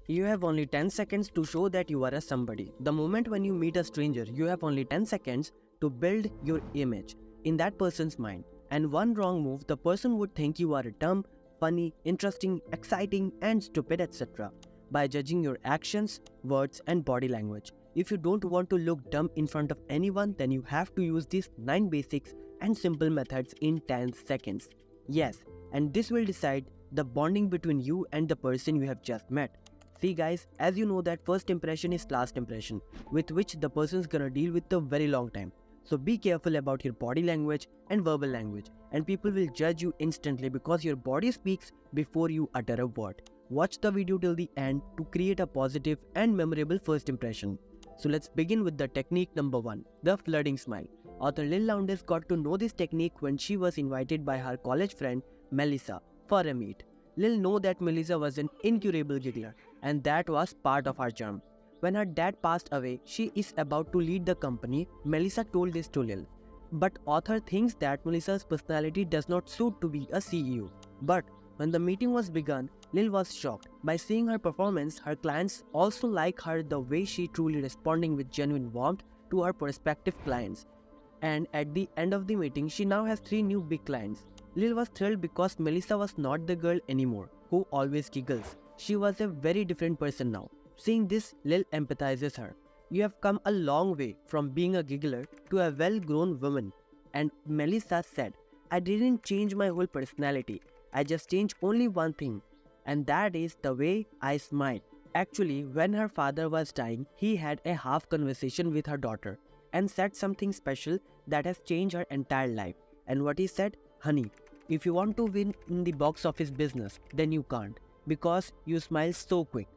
You have only 10 seconds to show that you are a somebody. The moment when you meet a stranger, you have only 10 seconds to build your image in that person's mind. And one wrong move, the person would think you are dumb, funny, interesting, exciting, and stupid, etc. by judging your actions, words, and body language. If you don't want to look dumb in front of anyone, then you have to use these 9 basics and simple methods in 10 seconds. Yes, and this will decide the bonding between you and the person you have just met. See guys, as you know that first impression is last impression, with which the person's gonna deal with a very long time. So be careful about your body language and verbal language, and people will judge you instantly because your body speaks before you utter a word. Watch the video till the end to create a positive and memorable first impression. So let's begin with the technique number 1, the flirting smile. Author Lil Lowndes got to know this technique when she was invited by her college friend Melissa for a meet. Lil knew that Melissa was an incurable giggler, and that was part of her charm. When her dad passed away, she is about to lead the company. Melissa told this to Lil. But author thinks that Melissa's personality does not suit to be a CEO. But when the meeting was begun, Lil was shocked. By seeing her performance, her clients also like her the way she truly responding with genuine warmth to her prospective clients. And at the end of the meeting, she now has 3 new big clients. Lil was thrilled because Melissa was not the girl anymore who always giggles. She was a very different person now. Seeing this, Lil empathizes her. You have come a long way from being a giggler to a well-grown woman. And Melissa said, I didn't change my whole personality. I just changed only one thing. And that is the way I smile. Actually, when her father was dying, he had a half conversation with her daughter and said something special that has changed her entire life. And what he said? Honey, if you want to win in the box office business, then you can't because you smile so quick.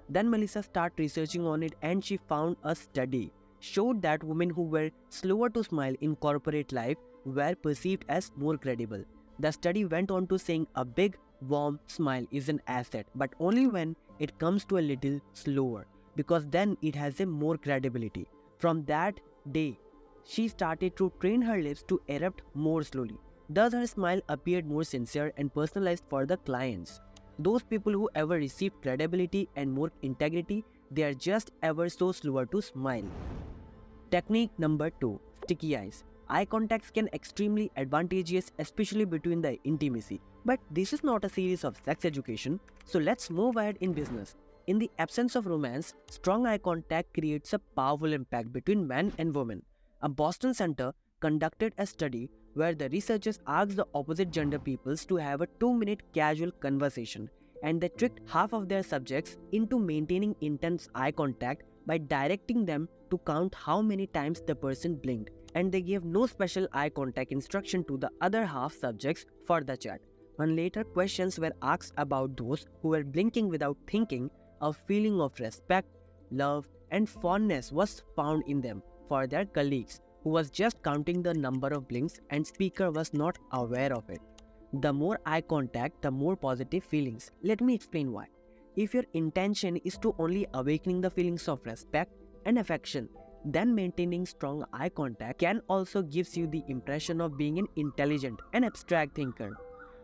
Then Melissa started researching on it and she found a study showed that women who were slower to smile in corporate life were perceived as more credible. The study went on to saying a big, warm smile is an asset, but only when it comes to a little slower, because then it has a more credibility. From that day, she started to train her lips to erupt more slowly. Thus, her smile appeared more sincere and personalized for the clients. Those people who ever received credibility and more integrity, they are just ever so slower to smile. Technique number 2, sticky eyes. Eye contacts can extremely advantageous, especially between the intimacy. But this is not a series of sex education, so let's move ahead in business. In the absence of romance, strong eye contact creates a powerful impact between men and women. A Boston Center conducted a study where the researchers asked the opposite gender peoples to have a 2-minute casual conversation, and they tricked half of their subjects into maintaining intense eye contact by directing them to count how many times the person blinked, and they gave no special eye contact instruction to the other half subjects for the chat. When later questions were asked about those who were blinking without thinking, a feeling of respect, love, and fondness was found in them for their colleagues who was just counting the number of blinks and speaker was not aware of it. The more eye contact, the more positive feelings. Let me explain why. If your intention is to only awakening the feelings of respect and affection, then maintaining strong eye contact can also gives you the impression of being an intelligent and abstract thinker.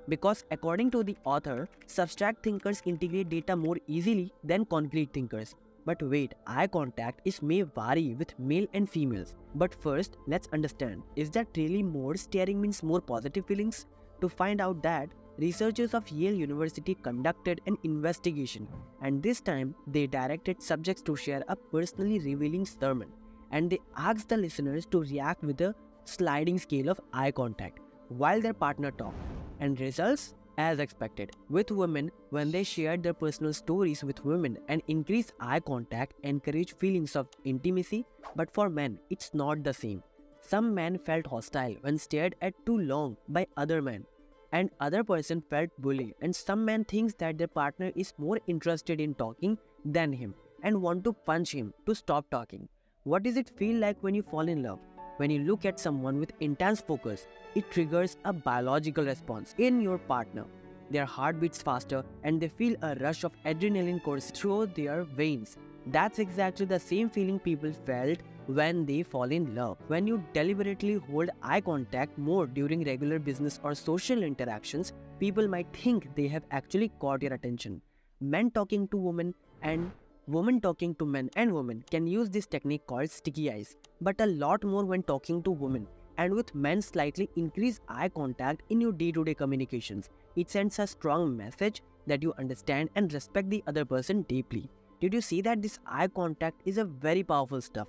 Because according to the author, abstract thinkers integrate data more easily than concrete thinkers. But wait, eye contact may vary with male and females. But first, let's understand, is that really more staring means more positive feelings? To find out that, researchers of Yale University conducted an investigation, and this time they directed subjects to share a personally revealing sermon, and they asked the listeners to react with a sliding scale of eye contact while their partner talked. And results? As expected, with women, when they shared their personal stories with women and increased eye contact, encouraged feelings of intimacy, but for men, it's not the same. Some men felt hostile when stared at too long by other men, and other person felt bullied, and some men thinks that their partner is more interested in talking than him and want to punch him to stop talking. What does it feel like when you fall in love? When you look at someone with intense focus, it triggers a biological response in your partner. Their heart beats faster and they feel a rush of adrenaline course through their veins. That's exactly the same feeling people felt when they fall in love. When you deliberately hold eye contact more during regular business or social interactions, people might think they have actually caught your attention. Men talking to women And women talking to men and women can use this technique called sticky eyes, but a lot more when talking to women. And with men, slightly increase eye contact in your day-to-day communications. It sends a strong message that you understand and respect the other person deeply. Did you see that this eye contact is a very powerful stuff?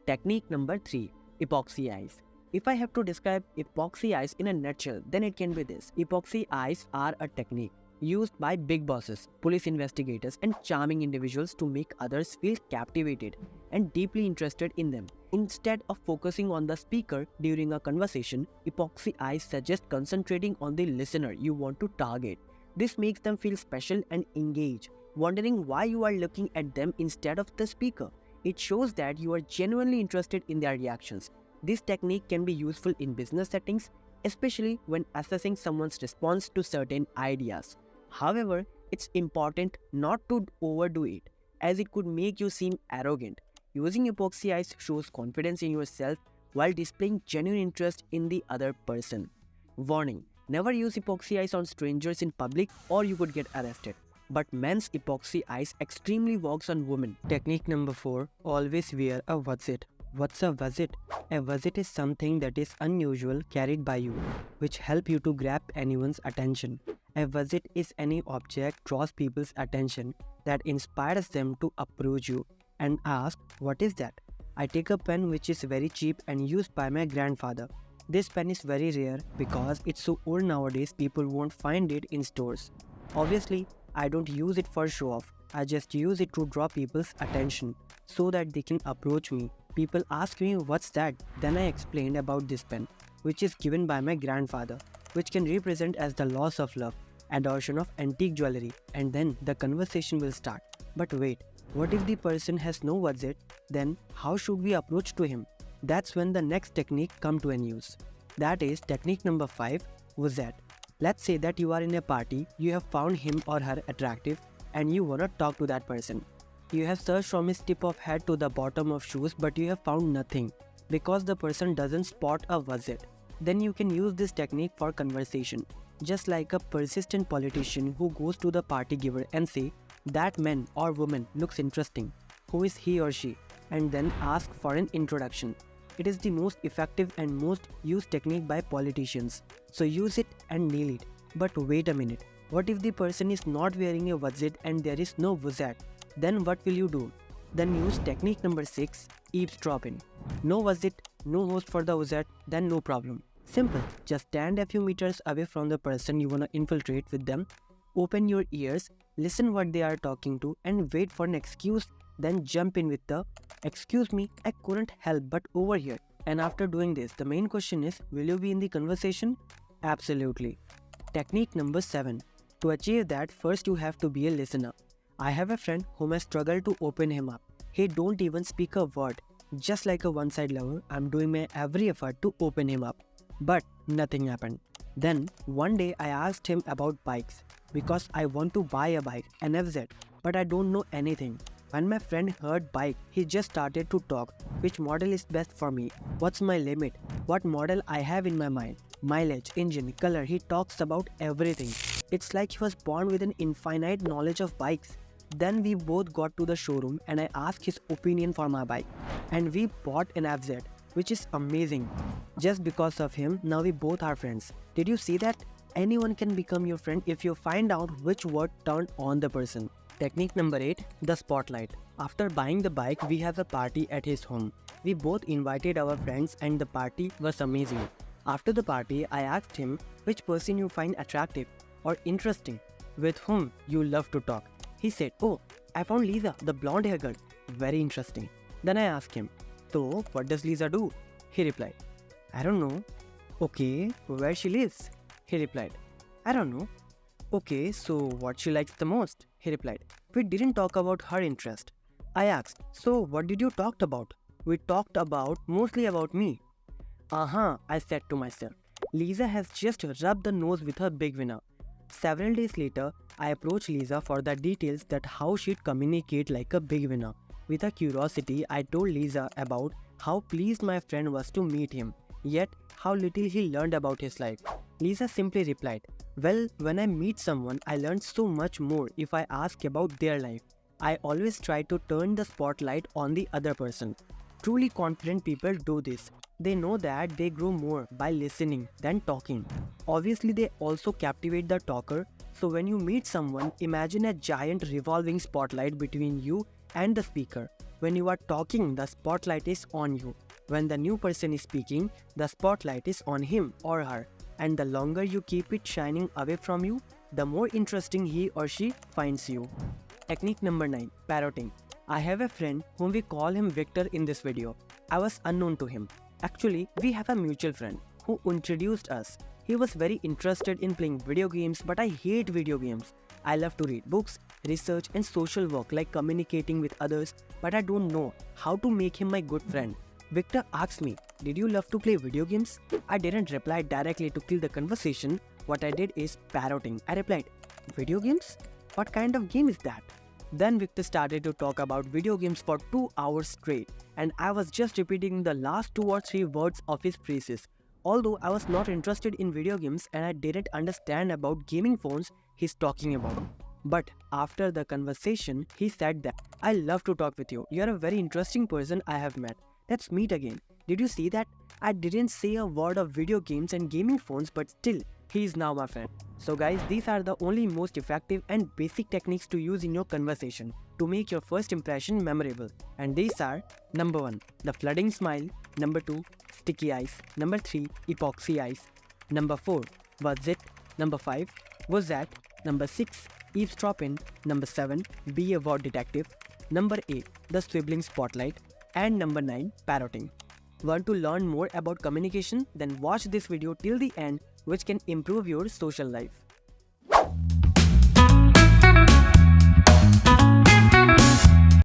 Technique number 3. Epoxy eyes. If I have to describe epoxy eyes in a nutshell, then it can be this. Epoxy eyes are a technique used by big bosses, police investigators, and charming individuals to make others feel captivated and deeply interested in them. Instead of focusing on the speaker during a conversation, epoxy eyes suggest concentrating on the listener you want to target. This makes them feel special and engaged, wondering why you are looking at them instead of the speaker. It shows that you are genuinely interested in their reactions. This technique can be useful in business settings, especially when assessing someone's response to certain ideas. However, it's important not to overdo it, as it could make you seem arrogant. Using epoxy eyes shows confidence in yourself while displaying genuine interest in the other person. Warning: never use epoxy eyes on strangers in public or you could get arrested. But men's epoxy eyes extremely works on women. Technique number 4. Always wear a what's-it. What's a what's-it? A what's-it is something that is unusual carried by you, which help you to grab anyone's attention. A what's-it is any object draws people's attention that inspires them to approach you and ask, what is that? I take a pen which is very cheap and used by my grandfather. This pen is very rare because it's so old nowadays people won't find it in stores. Obviously, I don't use it for show off. I just use it to draw people's attention so that they can approach me. People ask me what's that? Then I explained about this pen, which is given by my grandfather, which can represent as the loss of love, adoption of antique jewelry, and then the conversation will start. But wait, what if the person has no what's it? Then how should we approach to him? That's when the next technique come to an use. That is technique number 5, was that. Let's say that you are in a party, you have found him or her attractive and you wanna talk to that person. You have searched from his tip of head to the bottom of shoes but you have found nothing because the person doesn't spot a what's it. Then you can use this technique for conversation. Just like a persistent politician who goes to the party giver and say, that man or woman looks interesting. Who is he or she? And then ask for an introduction. It is the most effective and most used technique by politicians. So use it and nail it. But wait a minute. What if the person is not wearing a what's it and there is no what's that? Then what will you do? Then use technique number 6, eavesdropping. No what's it, no host for the what's that, then no problem. Simple. Just stand a few meters away from the person you wanna infiltrate with them. Open your ears, listen what they are talking to and wait for an excuse. Then jump in with the, excuse me, I couldn't help but overhear. And after doing this, the main question is, will you be in the conversation? Absolutely. Technique number 7. To achieve that, first you have to be a listener. I have a friend whom I struggle to open him up. He don't even speak a word. Just like a one-side lover, I'm doing my every effort to open him up. But nothing happened. Then one day I asked him about bikes because I want to buy a bike, an FZ, but I don't know anything. When my friend heard bike, he just started to talk. Which model is best for me? What's my limit? What model I have in my mind? Mileage, engine, color, he talks about everything. It's like he was born with an infinite knowledge of bikes. Then we both got to the showroom and I asked his opinion for my bike. And we bought an FZ, which is amazing. Just because of him, now we both are friends. Did you see that? Anyone can become your friend if you find out which word turned on the person. Technique number 8, the spotlight. After buying the bike, we have a party at his home. We both invited our friends and the party was amazing. After the party, I asked him which person you find attractive or interesting, with whom you love to talk. He said, oh, I found Lisa, the blonde hair girl. Very interesting. Then I asked him, so what does Lisa do? He replied, I don't know. Okay, where she lives? He replied, I don't know. Okay, so what she likes the most? He replied, we didn't talk about her interest. I asked, so what did you talk about? We talked mostly about me. I said to myself. Lisa has just rubbed the nose with her big winner. Several days later, I approached Lisa for the details that how she'd communicate like a big winner. With a curiosity, I told Lisa about how pleased my friend was to meet him, yet how little he learned about his life. Lisa simply replied, well, when I meet someone, I learn so much more if I ask about their life. I always try to turn the spotlight on the other person. Truly confident people do this. They know that they grow more by listening than talking. Obviously, they also captivate the talker. So when you meet someone, imagine a giant revolving spotlight between you and the speaker. When you are talking, the spotlight is on you. When the new person is speaking, the spotlight is on him or her. And the longer you keep it shining away from you, the more interesting he or she finds you. Technique number 9. Parroting. I have a friend whom we call him Victor in this video. I was unknown to him. Actually, we have a mutual friend who introduced us. He was very interested in playing video games, but I hate video games. I love to read books, research and social work like communicating with others, but I don't know how to make him my good friend. Victor asked me, "Did you love to play video games?" I didn't reply directly to kill the conversation. What I did is parroting. I replied, "Video games? What kind of game is that?" Then Victor started to talk about video games for 2 hours straight, and I was just repeating the last 2 or 3 words of his phrases. Although I was not interested in video games and I didn't understand about gaming phones he's talking about. But after the conversation, he said that, "I love to talk with you. You're a very interesting person I have met. Let's meet again." Did you see that? I didn't say a word of video games and gaming phones, but still, he is now my friend. So guys, these are the only most effective and basic techniques to use in your conversation to make your first impression memorable. And these are: number 1, the flooding smile; number 2, sticky eyes; number 3, epoxy eyes; number 4, was it; number 5, was that; number 6, eavesdropping; number 7, be a word detective; number 8, the swiveling spotlight; and number 9, parroting. Want to learn more about communication? Then watch this video till the end, which can improve your social life.